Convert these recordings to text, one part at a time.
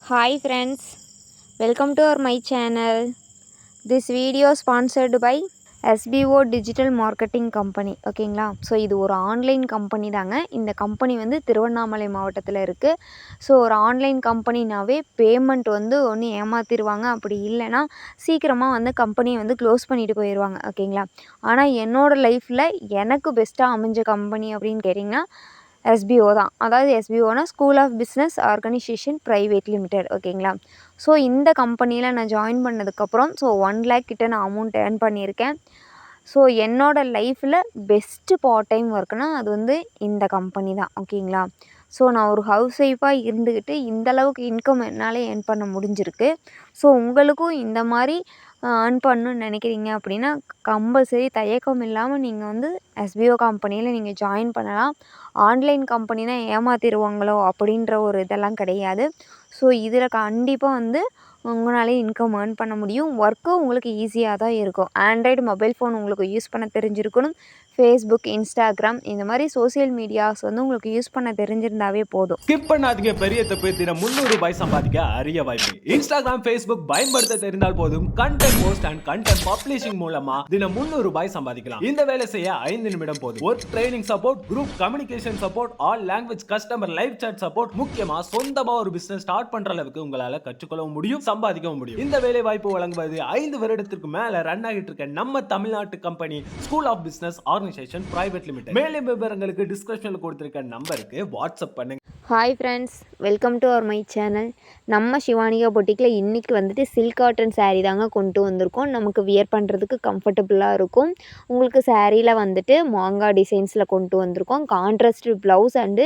Hi friends, welcome to my channel. This video sponsored by SBO digital marketing company. ஓகேங்களா. So இது ஒரு online company தாங்க. இந்த company வந்து திருவண்ணாமலை மாவட்டத்தில் இருக்குது. ஸோ ஒரு ஆன்லைன் கம்பெனினாவே பேமெண்ட் வந்து ஒன்று ஏமாற்றிடுவாங்க, அப்படி இல்லைன்னா சீக்கிரமாக வந்து கம்பெனியை வந்து க்ளோஸ் பண்ணிட்டு போயிடுவாங்க. ஓகேங்களா. ஆனால் என்னோடய லைஃப்பில் எனக்கு பெஸ்ட்டாக அமைஞ்ச கம்பெனி அப்படின்னு கேட்டிங்கன்னா எஸ்பிஓ தான். அதாவது எஸ்பிஓனா school of business organisation private limited. ஓகேங்களா. ஸோ இந்த கம்பெனியில் நான் ஜாயின் பண்ணதுக்கப்புறம் 1 lakh கிட்ட நான் அமௌண்ட் ஏர்ன் பண்ணியிருக்கேன். ஸோ என்னோடய லைஃப்பில் பெஸ்ட்டு பார்ட் டைம் ஒர்க்னால் அது வந்து இந்த கம்பெனி தான். ஓகேங்களா. ஸோ நான் ஒரு ஹவுஸ் ஒய்ஃபாக இருந்துக்கிட்டு இந்தளவுக்கு இன்கம் என்னால் ஏர்ன் பண்ண முடிஞ்சிருக்கு. ஸோ உங்களுக்கும் இந்த மாதிரி ஏர்ன் பண்ணணுன்னு நினைக்கிறீங்க அப்படின்னா கம்பல்சரி தயக்கம் இல்லாமல் நீங்கள் வந்து எஸ்பிஓ கம்பெனியில் நீங்கள் ஜாயின் பண்ணலாம். ஆன்லைன் கம்பெனினா ஏமாற்றிடுவாங்களோ அப்படின்ற ஒரு இதெல்லாம் கிடையாது. ஸோ இதில் கண்டிப்பாக வந்து உங்களாலே இன்கம் ஏர்ன் பண்ண முடியும். ஒர்க்கும் உங்களுக்கு ஈஸியாக தான் இருக்கும். ஆண்ட்ராய்டு மொபைல் ஃபோன் உங்களுக்கு யூஸ் பண்ண தெரிஞ்சிருக்கணும். ஃபேஸ்புக், இன்ஸ்டாகிராம் இந்த மாதிரி சோசியல் மீடியாஸ் வந்து உங்களுக்கு யூஸ் பண்ண தெரிஞ்சிருந்தாவே போதும். ஸ்கிப் பண்ணாதீங்க பெரிய தப்பு. தினம் 300 ரூபாய் சம்பாதிக்க அரிய வாய்ப்பு. இன்ஸ்டாகிராம், ஃபேஸ்புக் பயன்படுத்த தெரிந்தால் போதும். Content post and content publishing மூலமா தினம் 300 ரூபாய் சம்பாதிக்கலாம். இந்த வேலை செய்ய 5 நிமிடம் போதும். Work training support, group communication support, all language customer live chat support, முக்கியமா சொந்தமா ஒரு பிசினஸ் ஸ்டார்ட் பண்ற அளவுக்கு உங்களால கற்றுக்கொள்ளவும் முடியும், சம்பாதிக்கவும் முடியும். இந்த வேலை வாய்ப்பு வழங்குவது 5 வருடத்திற்கு மேல ரன் ஆகிட்டு இருக்க நம்ம தமிழ்நாட்டு company school of business organisation private limited. மேலும் விவரங்களுக்கு டிஸ்கிரிப்ஷன்ல கொடுத்திருக்க நம்பருக்கு வாட்ஸ்அப் பண்ணுங்க. Hi friends, welcome to our my channel. நம்ம சிவானிகா பொட்டிக்கில் இன்றைக்கி வந்துட்டு சில்க் காட்டன் சாரீ தாங்க கொண்டு வந்திருக்கோம். நமக்கு வியர் பண்ணுறதுக்கு கம்ஃபர்டபுளாக இருக்கும். உங்களுக்கு சாரியில் வந்துட்டு மாங்காய் டிசைன்ஸில் கொண்டு வந்திருக்கோம். Contrast blouse and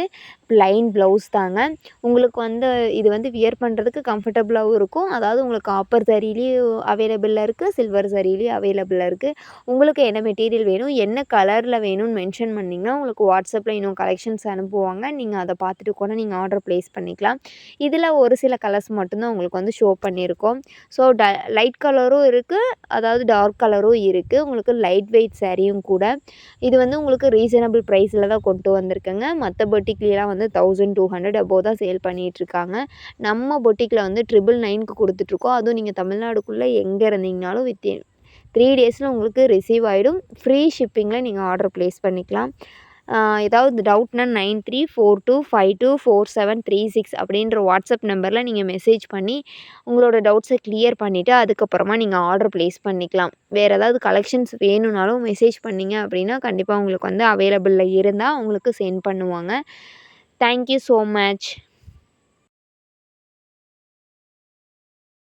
plain blouse தாங்க. உங்களுக்கு வந்து இது வந்து வியர் பண்ணுறதுக்கு கம்ஃபர்டபுளாகவும் இருக்கும். அதாவது உங்களுக்கு காப்பர் சாரிலையும் அவைலபிளாக இருக்குது, சில்வர் சாரிலையும் அவைலபிளாக இருக்குது. உங்களுக்கு என்ன மெட்டீரியல் வேணும், என்ன கலரில் வேணும்னு மென்ஷன் பண்ணிங்கன்னா உங்களுக்கு வாட்ஸ்அப்பில் இன்னும் கலெக்ஷன்ஸ் அனுப்புவாங்க. நீங்கள் அதை பார்த்துட்டு கூட நீங்கள் ஆர்டர் ப்ளேஸ் பண்ணிக்கலாம். இதில் ஒரு சில கலர்ஸ் மட்டும்தான் உங்களுக்கு வந்து ஷோ பண்ணியிருக்கோம். ஸோ லைட் கலரும் இருக்குது, அதாவது டார்க் கலரும் இருக்குது. உங்களுக்கு லைட் வெயிட் சாரியும் கூட. இது வந்து உங்களுக்கு ரீசனபிள் ப்ரைஸில் தான் கொண்டு வந்திருக்கேங்க. மற்ற பொட்டிக்லாம் வந்து 1200 அபோவ் தான் சேல் பண்ணிகிட்ருக்காங்க. நம்ம பொட்டிக்கில் வந்து 999க்கு கொடுத்துட்ருக்கோம். அதுவும் நீங்கள் தமிழ்நாடுக்குள்ளே எங்கே இருந்தீங்கனாலும் வித்தின் 3 டேஸில் உங்களுக்கு ரிசீவ் ஆகிடும். ஃப்ரீ ஷிப்பிங்கில் நீங்கள் ஆர்டர் ப்ளேஸ் பண்ணிக்கலாம். ஏதாவது டவுட்னா 9342524736 அப்படின்ற வாட்ஸ்அப் நம்பரில் நீங்கள் மெசேஜ் பண்ணி உங்களோட டவுட்ஸை கிளியர் பண்ணிவிட்டு அதுக்கப்புறமா நீங்கள் ஆர்டர் ப்ளேஸ் பண்ணிக்கலாம். வேறு ஏதாவது கலெக்ஷன்ஸ் வேணும்னாலும் மெசேஜ் பண்ணிங்க அப்படின்னா கண்டிப்பாக உங்களுக்கு வந்து அவைலபிளில் இருந்தால் உங்களுக்கு சென்ட் பண்ணுவாங்க. Thank you so much.